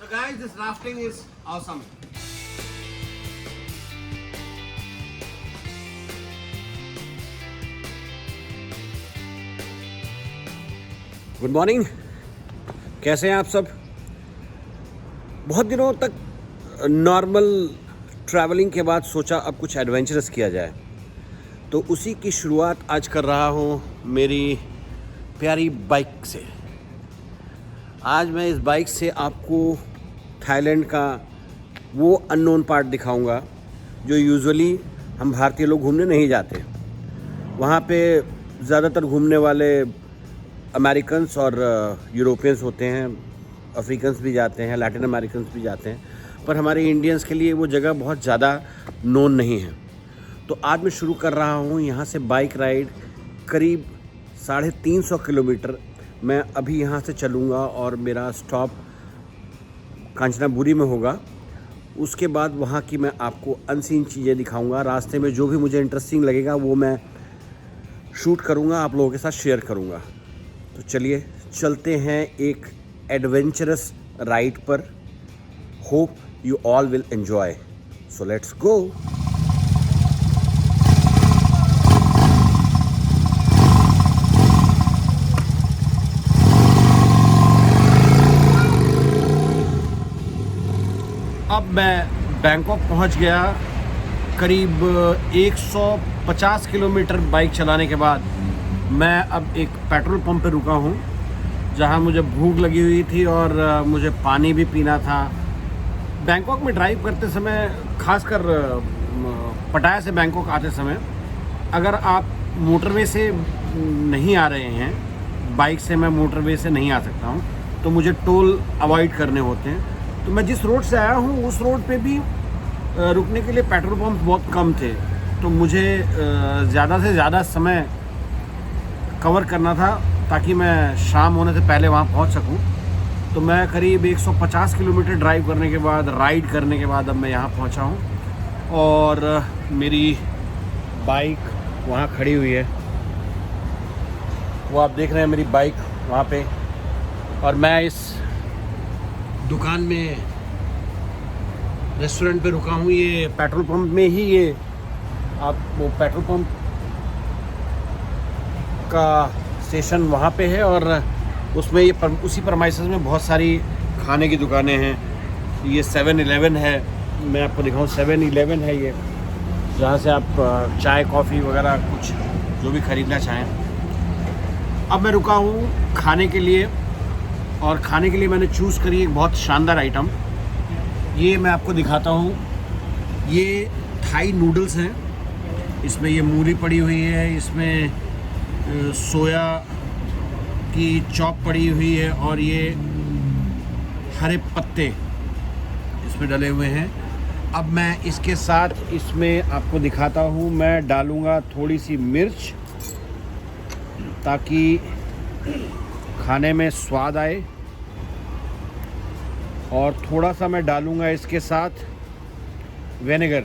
So guys, this rafting is awesome. Good morning, कैसे हैं आप सब? बहुत दिनों तक नॉर्मल ट्रैवलिंग के बाद सोचा अब कुछ एडवेंचरस किया जाए, तो उसी की शुरुआत आज कर रहा हूँ मेरी प्यारी बाइक से। आज मैं इस बाइक से आपको थाईलैंड का वो अननोन पार्ट दिखाऊंगा जो यूजुअली हम भारतीय लोग घूमने नहीं जाते। वहाँ पे ज़्यादातर घूमने वाले अमेरिकन्स और यूरोपियंस होते हैं, अफ्रीकन्स भी जाते हैं, लैटिन अमेरिकन्स भी जाते हैं, पर हमारे इंडियंस के लिए वो जगह बहुत ज़्यादा नोन नहीं है। तो आज मैं शुरू कर रहा हूँ यहाँ से बाइक राइड, करीब 350 किलोमीटर मैं अभी यहाँ से चलूँगा और मेरा स्टॉप कांचनाबुरी में होगा। उसके बाद वहाँ की मैं आपको अनसीन चीज़ें दिखाऊंगा। रास्ते में जो भी मुझे इंटरेस्टिंग लगेगा वो मैं शूट करूँगा, आप लोगों के साथ शेयर करूँगा। तो चलिए चलते हैं एक एडवेंचरस राइड पर। Hope you all will enjoy, so let's go. अब मैं बैंकॉक पहुंच गया। करीब 150 किलोमीटर बाइक चलाने के बाद मैं अब एक पेट्रोल पंप पे रुका हूं, जहां मुझे भूख लगी हुई थी और मुझे पानी भी पीना था। बैंकॉक में ड्राइव करते समय, खासकर पटाया से बैंकॉक आते समय, अगर आप मोटरवे से नहीं आ रहे हैं, बाइक से मैं मोटरवे से नहीं आ सकता हूं, तो मुझे टोल अवॉइड करने होते हैं। तो मैं जिस रोड से आया हूँ उस रोड पे भी रुकने के लिए पेट्रोल पंप बहुत कम थे, तो मुझे ज़्यादा से ज़्यादा समय कवर करना था ताकि मैं शाम होने से पहले वहाँ पहुँच सकूँ। तो मैं करीब 150 किलोमीटर ड्राइव करने के बाद, राइड करने के बाद अब मैं यहाँ पहुँचा हूँ और मेरी बाइक वहाँ खड़ी हुई है। वो आप देख रहे हैं मेरी बाइक वहाँ पे, और मैं इस दुकान में, रेस्टोरेंट पे रुका हूँ। ये पेट्रोल पंप में ही, ये आप वो पेट्रोल पंप का स्टेशन वहाँ पे है और उसमें ये उसी परमाइसेस में बहुत सारी खाने की दुकानें हैं। ये 7-Eleven है, मैं आपको दिखाऊँ। 7-Eleven है ये, जहाँ से आप चाय कॉफ़ी वगैरह कुछ जो भी ख़रीदना चाहें। अब मैं रुका हूँ खाने के लिए, और खाने के लिए मैंने चूज़ करी एक बहुत शानदार आइटम। ये मैं आपको दिखाता हूँ। ये थाई नूडल्स हैं। इसमें ये मूली पड़ी हुई है, इसमें सोया की चॉप पड़ी हुई है, और ये हरे पत्ते इसमें डले हुए हैं। अब मैं इसके साथ इसमें आपको दिखाता हूँ, मैं डालूँगा थोड़ी सी मिर्च ताकि खाने में स्वाद आए, और थोड़ा सा मैं डालूँगा इसके साथ विनेगर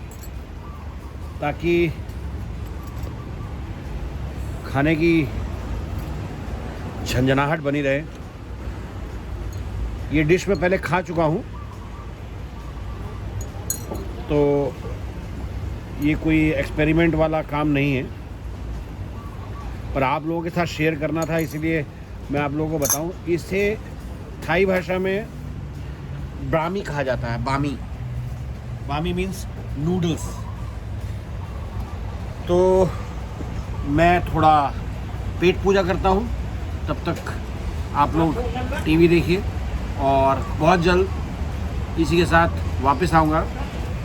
ताकि खाने की झंझनाहट बनी रहे। ये डिश मैं पहले खा चुका हूँ, तो ये कोई एक्सपेरिमेंट वाला काम नहीं है, पर आप लोगों के साथ शेयर करना था, इसीलिए मैं आप लोगों को बताऊं। इसे थाई भाषा में ब्रामी कहा जाता है। बामी, बामी मीन्स नूडल्स। तो मैं थोड़ा पेट पूजा करता हूं, तब तक आप लोग टीवी देखिए, और बहुत जल्द इसी के साथ वापस आऊँगा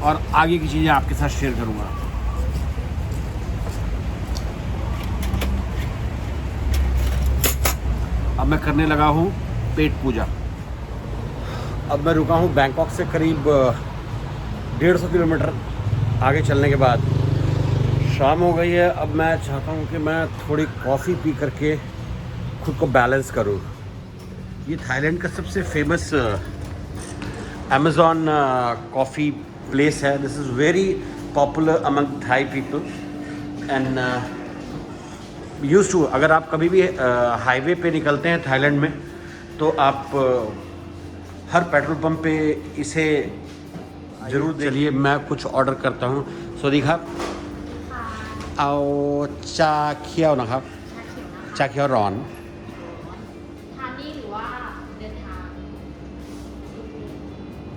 और आगे की चीज़ें आपके साथ शेयर करूँगा। अब मैं करने लगा हूँ पेट पूजा। अब मैं रुका हूँ बैंकॉक से करीब 150 किलोमीटर आगे चलने के बाद। शाम हो गई है। अब मैं चाहता हूँ कि मैं थोड़ी कॉफ़ी पी करके खुद को बैलेंस करूँ। ये थाईलैंड का सबसे फेमस अमेज़ॉन कॉफ़ी प्लेस है। This is very popular among Thai people and used to. अगर आप कभी भी हाईवे पे निकलते हैं थाईलैंड में, तो आप हर पेट्रोल पंप पे इसे ज़रूर। चलिए मैं कुछ ऑर्डर करता हूँ। सवादीครับเอาชาเขียวนะครับชาเขียวร้อนทานนี่หรือว่าเดินทาง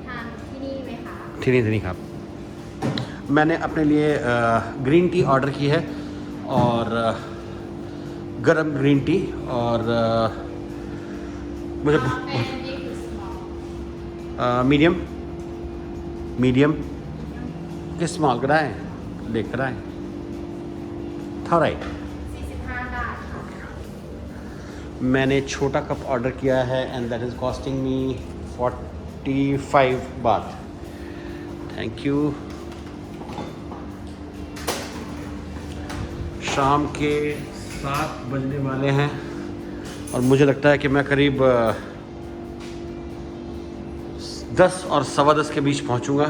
ทานที่นี่ไหมคะ ที่นี่ครับ मैंने अपने लिए ग्रीन टी ऑर्डर की है और गर्म ग्रीन टी और मुझे เป็นนี่คือ small मीडियम कि स्मॉलก็ได้เล็กก็ได้เท่าไหร่ 45 บาทค่ะ मैंने छोटा कप ऑर्डर किया है एंड दैट इज़ कॉस्टिंग मी 45 बात। Thank you. शाम के 7 बजने वाले हैं और मुझे लगता है कि मैं करीब 10 और 10:15 के बीच पहुंचूंगा।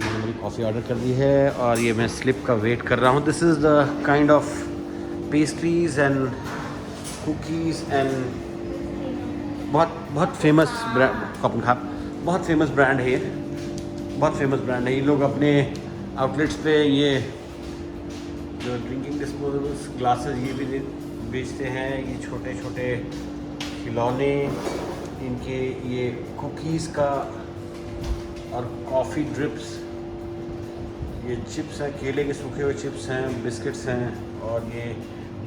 मैंने मेरी कॉफ़ी ऑर्डर कर दी है और ये मैं स्लिप का वेट कर रहा हूँ। This is the kind of pastries and cookies and बहुत फेमस ब्रांड कॉपन खाप बहुत फेमस ब्रांड है ये, बहुत फेमस ब्रांड है। ये लोग अपने आउटलेट्स पे ये जो ड्रिंकिंग डिस्पोजेबल्स ग्लासेस ये भी बेचते हैं। ये छोटे छोटे खिलौने, इनके ये कुकीज़ का और कॉफ़ी ड्रिप्स, ये चिप्स हैं, केले के सूखे हुए चिप्स हैं, बिस्किट्स हैं और ये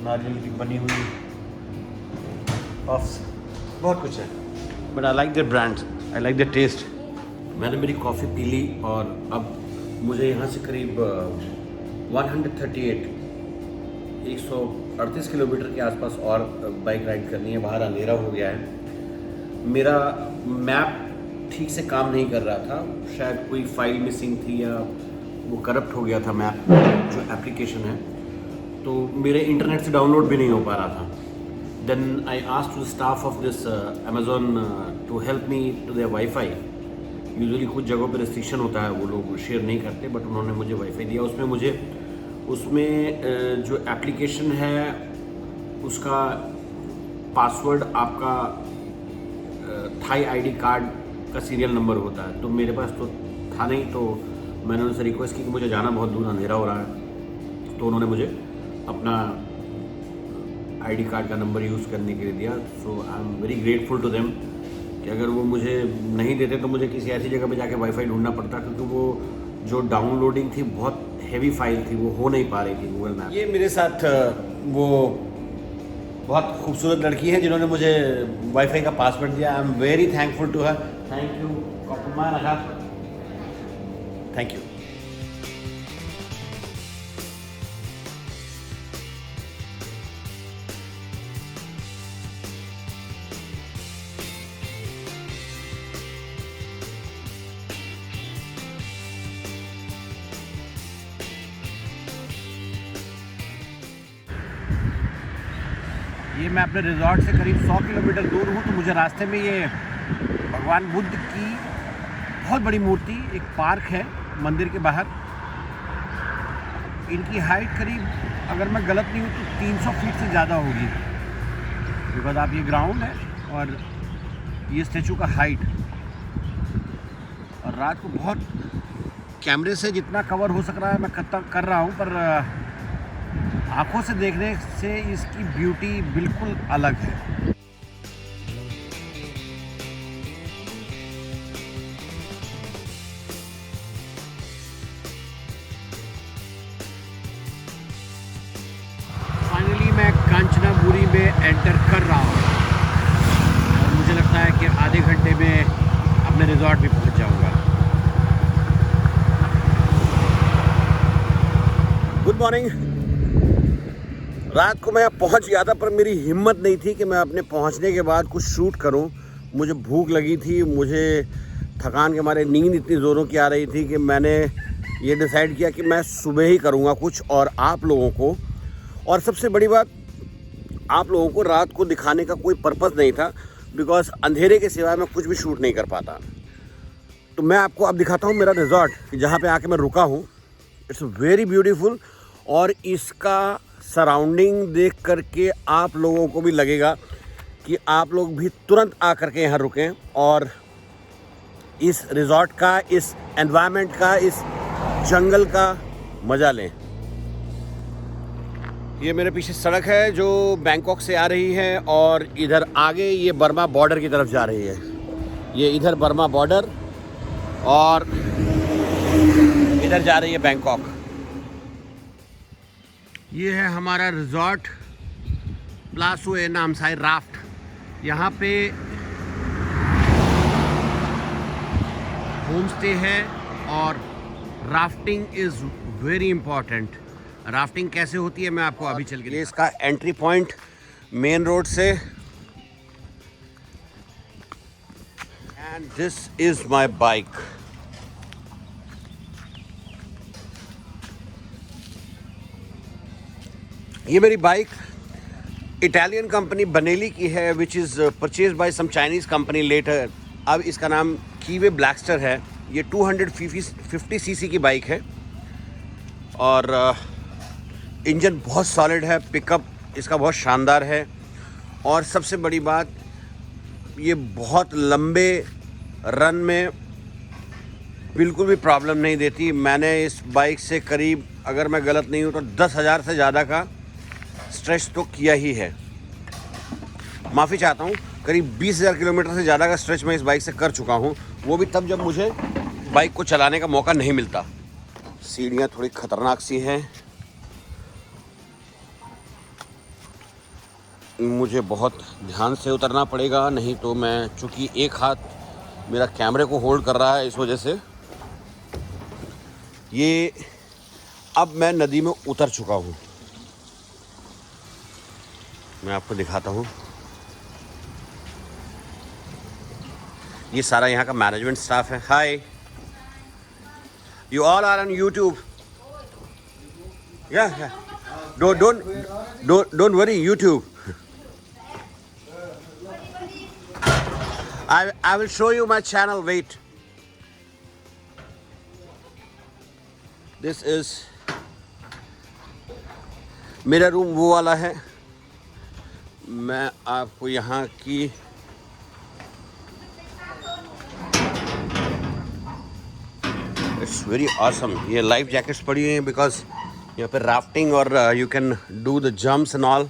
नारियल की बनी हुई पफ्स, बहुत कुछ है। But I like the brands, I like the taste. मैंने मेरी कॉफ़ी पी ली और अब मुझे यहाँ से करीब 138 किलोमीटर के आसपास और बाइक राइड करनी है। बाहर अंधेरा हो गया है। मेरा मैप ठीक से काम नहीं कर रहा था, शायद कोई फाइल मिसिंग थी या वो करप्ट हो गया था मैप जो एप्लीकेशन है, तो मेरे इंटरनेट से डाउनलोड भी नहीं हो पा रहा था। Then I asked to the staff of this Amazon to help me to their wifi. Usually कुछ जगहों पर रिस्ट्रिक्शन होता है, वो लोग शेयर नहीं करते, बट उन्होंने मुझे वाईफाई दिया। उसमें जो एप्लीकेशन है उसका पासवर्ड आपका थाई आईडी कार्ड का सीरियल नंबर होता है, तो मेरे पास तो था नहीं। तो मैंने उनसे रिक्वेस्ट की कि मुझे जाना बहुत दूर, अंधेरा हो रहा है, तो उन्होंने मुझे अपना आईडी कार्ड का नंबर यूज़ करने के लिए दिया। So I am very grateful to them कि अगर वो मुझे नहीं देते तो मुझे किसी ऐसी जगह पे जाके वाईफाई ढूंढना पड़ता, क्योंकि वो जो डाउनलोडिंग थी बहुत हेवी फाइल थी, वो हो नहीं पा रही थी गूगल मैप। ये मेरे साथ वो बहुत खूबसूरत लड़की है जिन्होंने मुझे वाईफाई का पासवर्ड दिया। I am very thankful to her. Thank you कॉपमा रखा, थैंक यू। ये मैं अपने रिजॉर्ट से करीब 100 किलोमीटर दूर हूँ, तो मुझे रास्ते में ये भगवान बुद्ध की बहुत बड़ी मूर्ति, एक पार्क है मंदिर के बाहर। इनकी हाइट करीब, अगर मैं गलत नहीं हूँ तो 300 फीट से ज़्यादा होगी, बिकॉज आप ये ग्राउंड है और ये स्टैचू का हाइट। और रात को बहुत कैमरे से जितना कवर हो सक रहा है मैं कर रहा हूँ, पर आँखों से देखने से इसकी ब्यूटी बिल्कुल अलग है। फाइनली मैं कांचनाबुरी में एंटर कर रहा हूँ और मुझे लगता है कि आधे घंटे में अपने रिजॉर्ट भी पहुँच जाऊँगा। Good morning. रात को मैं पहुंच गया था, पर मेरी हिम्मत नहीं थी कि मैं अपने पहुंचने के बाद कुछ शूट करूं। मुझे भूख लगी थी, मुझे थकान के मारे नींद इतनी ज़ोरों की आ रही थी कि मैंने ये डिसाइड किया कि मैं सुबह ही करूंगा कुछ, और आप लोगों को, और सबसे बड़ी बात, आप लोगों को रात को दिखाने का कोई पर्पज़ नहीं था, बिकॉज अंधेरे के सिवाय मैं कुछ भी शूट नहीं कर पाता। तो मैं आपको अब दिखाता हूँ मेरा रिजॉर्ट, जहाँ पर आके मैं रुका हूँ। इट्स वेरी ब्यूटीफुल, और इसका सराउंडिंग देख करके आप लोगों को भी लगेगा कि आप लोग भी तुरंत आकर के यहाँ रुकें और इस रिज़ॉर्ट का, इस एनवायरनमेंट का, इस जंगल का मज़ा लें। ये मेरे पीछे सड़क है जो बैंकॉक से आ रही है और इधर आगे ये बर्मा बॉर्डर की तरफ जा रही है। ये इधर बर्मा बॉर्डर और इधर जा रही है बैंकॉक। ये है हमारा रिज़ॉर्ट प्लासुए नामसाई राफ्ट। यहाँ पे होम स्टे है और rafting is very important. Rafting कैसे होती है मैं आपको अभी चल के, ये इसका एंट्री पॉइंट मेन रोड से। And this is my bike. ये मेरी बाइक इटालियन कंपनी बनेली की है, which is purchase by some Chinese company later. अब इसका नाम कीवे ब्लैकस्टर है। ये 250 सीसी की बाइक है और इंजन बहुत सॉलिड है, पिकअप इसका बहुत शानदार है और सबसे बड़ी बात ये बहुत लंबे रन में बिल्कुल भी प्रॉब्लम नहीं देती। मैंने इस बाइक से करीब, अगर मैं गलत नहीं हूँ तो 10,000 से ज़्यादा का स्ट्रेच तो किया ही है। माफ़ी चाहता हूँ, करीब 20,000 किलोमीटर से ज़्यादा का स्ट्रेच मैं इस बाइक से कर चुका हूँ, वो भी तब जब मुझे बाइक को चलाने का मौका नहीं मिलता। सीढ़ियाँ थोड़ी ख़तरनाक सी हैं, मुझे बहुत ध्यान से उतरना पड़ेगा, नहीं तो मैं, चूँकि एक हाथ मेरा कैमरे को होल्ड कर रहा है, इस वजह से ये अब मैं नदी में उतर चुका हूँ। मैं आपको दिखाता हूँ। ये सारा यहाँ का मैनेजमेंट स्टाफ है। Hi, you all are on YouTube? Yeah don't worry, YouTube. I will show you my channel. Wait. This is मेरा रूम वो वाला है। मैं आपको यहाँ की इट्स वेरी ऑसम। ये लाइफ जैकेट्स पड़ी हुई हैं बिकॉज यहाँ पे राफ्टिंग और you can do the jumps and all.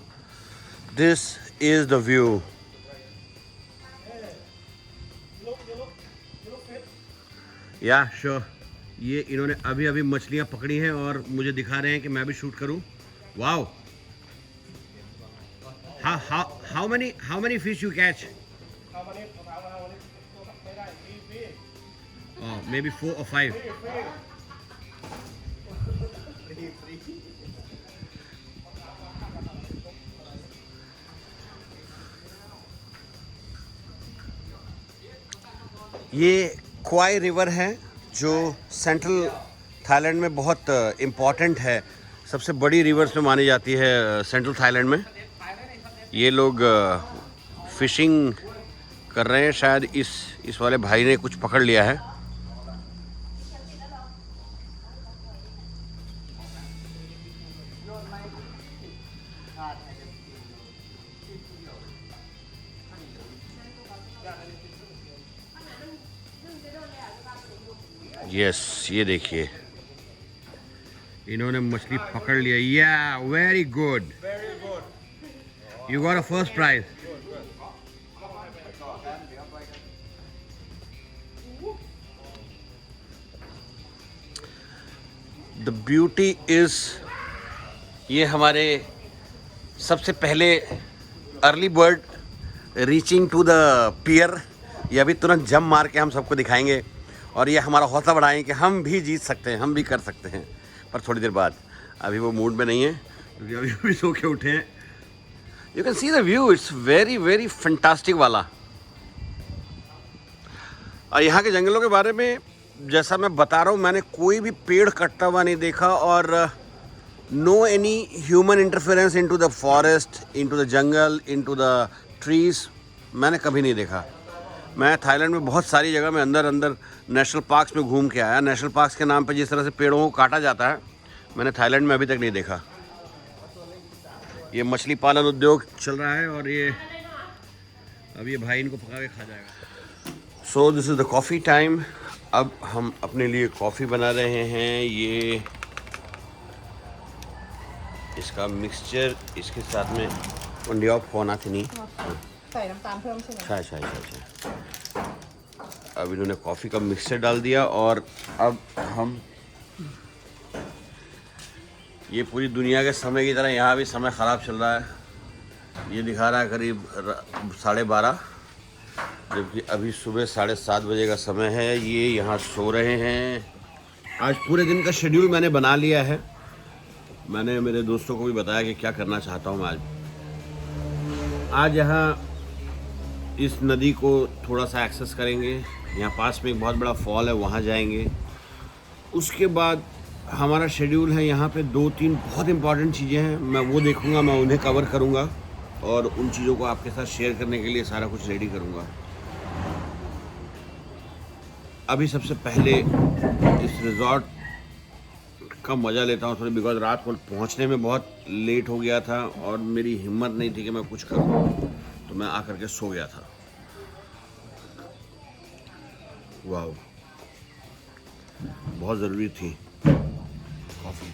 This is the view. या श्योर। ये इन्होंने अभी अभी मछलियाँ पकड़ी हैं और मुझे दिखा रहे हैं कि मैं भी शूट करूँ। Wow, how many fish you catch? Oh, maybe 4 or 5. ये क्वाई रिवर है जो सेंट्रल थाईलैंड में बहुत इम्पॉर्टेंट है, सबसे बड़ी रिवर्स में मानी जाती है सेंट्रल थाईलैंड में। ये लोग फिशिंग कर रहे हैं, शायद इस वाले भाई ने कुछ पकड़ लिया है। यस, ये देखिए इन्होंने मछली पकड़ लिया। Yeah very good, you got a first prize. The beauty is, ये हमारे सबसे पहले early bird reaching to the pier. ये अभी तुरंत जंप मार के हम सबको दिखाएंगे और ये हमारा हौसला बढ़ाएं कि हम भी जीत सकते हैं, हम भी कर सकते हैं, पर थोड़ी देर बाद। अभी वो मूड में नहीं है क्योंकि अभी अभी सो के उठे हैं। You can see the view, it's very very fantastic वाला। और यहाँ के जंगलों के बारे में जैसा मैं बता रहा हूँ, मैंने कोई भी पेड़ कटता हुआ नहीं देखा और no any human interference into the forest, into the jungle, into the trees, मैंने कभी नहीं देखा। मैं थाईलैंड में बहुत सारी जगह में अंदर नेशनल पार्क्स में घूम के आया। नेशनल पार्क्स के नाम पे जिस तरह से पेड़ों को काटा जाता है, मैंने थाईलैंड में अभी तक नहीं देखा। ये मछली पालन उद्योग चल रहा है और ये अब ये भाई इनको पका के खा जाएगा। So this is the coffee time. अब हम अपने लिए कॉफ़ी बना रहे हैं। ये इसका मिक्सचर, इसके साथ में उंडिया फोना थी नहीं ใส่น้ำตาลเพิ่มใช่ไหม अच्छा अच्छा अच्छा अच्छा। अब इन्होंने कॉफ़ी का मिक्सचर डाल दिया और अब हम ये पूरी दुनिया के समय की तरह यहाँ भी समय ख़राब चल रहा है। ये दिखा रहा है करीब 12:30, जबकि अभी सुबह 7:30 बजे का समय है। ये यहाँ सो रहे हैं। आज पूरे दिन का शेड्यूल मैंने बना लिया है। मैंने मेरे दोस्तों को भी बताया कि क्या करना चाहता हूँ आज यहाँ इस नदी को थोड़ा सा एक्सेस करेंगे। यहाँ पास में एक बहुत बड़ा फॉल है, वहाँ जाएंगे। उसके बाद हमारा शेड्यूल है यहाँ पे 2-3 बहुत इम्पॉर्टेंट चीज़ें हैं, मैं वो देखूँगा, मैं उन्हें कवर करूँगा और उन चीज़ों को आपके साथ शेयर करने के लिए सारा कुछ रेडी करूँगा। अभी सबसे पहले इस रिज़ॉर्ट का मज़ा लेता हूँ थोड़ी, बिकॉज रात को पहुँचने में बहुत लेट हो गया था और मेरी हिम्मत नहीं थी कि मैं कुछ करूँ, तो मैं आकर के सो गया था। वाह, बहुत ज़रूरी थी coffee.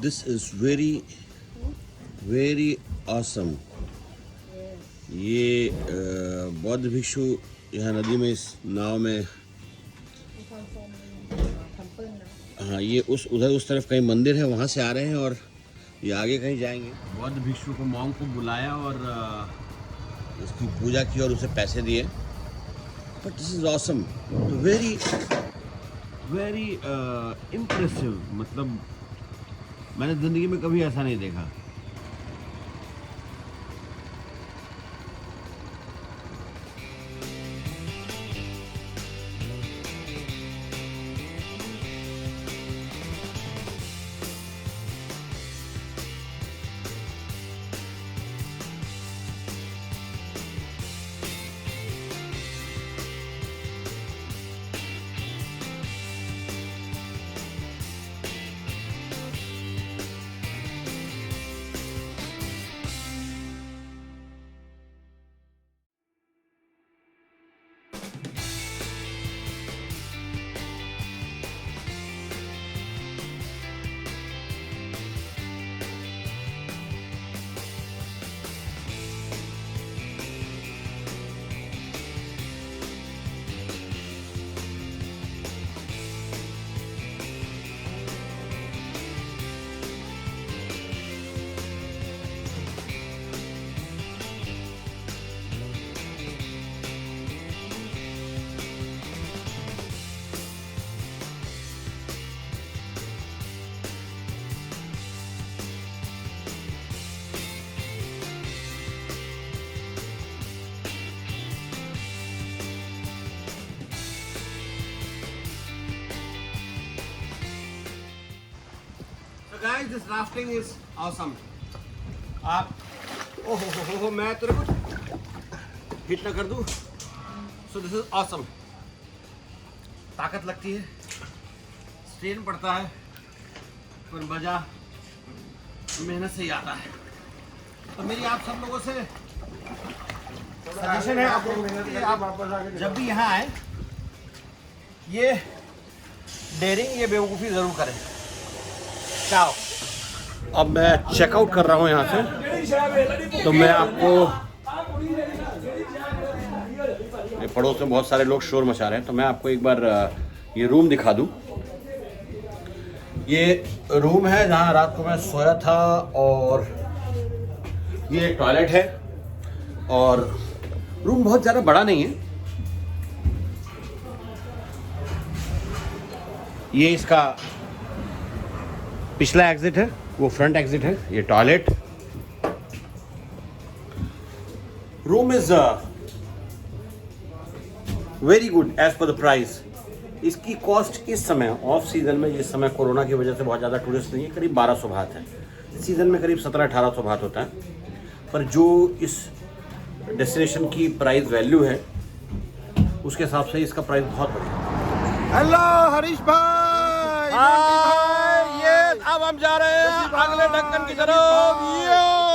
This is very awesome. ये बौद्ध भिक्षु यहाँ नदी में इस नाव में, มีความโฟมทำเปิ้ลนะ हाँ ये उधर उस तरफ कहीं मंदिर है, वहाँ से आ रहे हैं और ये आगे कहीं जाएंगे। बौद्ध भिक्षु को मॉन्क को बुलाया और इसकी पूजा की और उसे पैसे दिए। But this is awesome, very very impressive. मतलब मैंने ज़िंदगी में कभी ऐसा नहीं देखा। Guys, this rafting is awesome. आप ओहो मैं तेरे को हिट ना कर दूँ। So this is awesome. ताकत लगती है, स्ट्रेन पड़ता है, पर मजा मेहनत से ही आता है। तो मेरी आप सब लोगों से सजेशन है आप लोगों को कि आप जब भी यहाँ आए ये डेयरिंग, ये बेवकूफ़ी ज़रूर करें। चाओ। अब मैं चेकआउट कर रहा हूँ यहाँ से, तो मैं आपको, पड़ोस में बहुत सारे लोग शोर मचा रहे हैं, तो मैं आपको एक बार ये रूम दिखा दूँ। ये रूम है जहाँ रात को मैं सोया था, और ये टॉयलेट है, और रूम बहुत ज़्यादा बड़ा नहीं है। ये इसका पिछला एग्जिट है, वो फ्रंट एग्जिट है। ये toilet. Room is very good as per the price. इसकी कॉस्ट इस समय ऑफ सीजन में, जिस समय कोरोना की वजह से बहुत ज़्यादा टूरिस्ट नहीं है, करीब 1200 बात है। सीजन में करीब 1700-1800 बात होता है। पर जो इस डेस्टिनेशन की प्राइस वैल्यू है, उसके हिसाब से इसका प्राइस बहुत बढ़िया। हेलो हरीश भाई। ये अब हम जा रहे हैं अगले ढक्कन की तरफ।